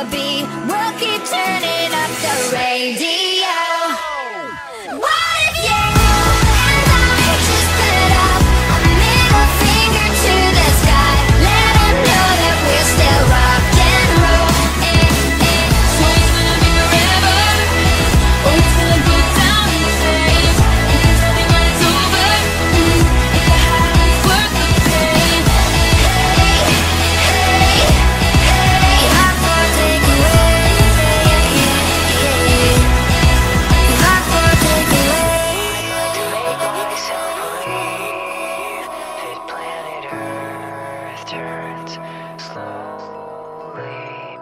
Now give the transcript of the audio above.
wanna be. We'll keep turning up the radio. What if you and I just put up a middle finger to the sky? Let them know that we're still rock and roll. So it's gonna be forever, or it's gonna go down in flames. You can tell me when it's over, if the high is worth the pain. Hey, hey, hey, hot for takeaway. Hot for takeaway. I'd like to make myself believe that planet Earth turns slowly.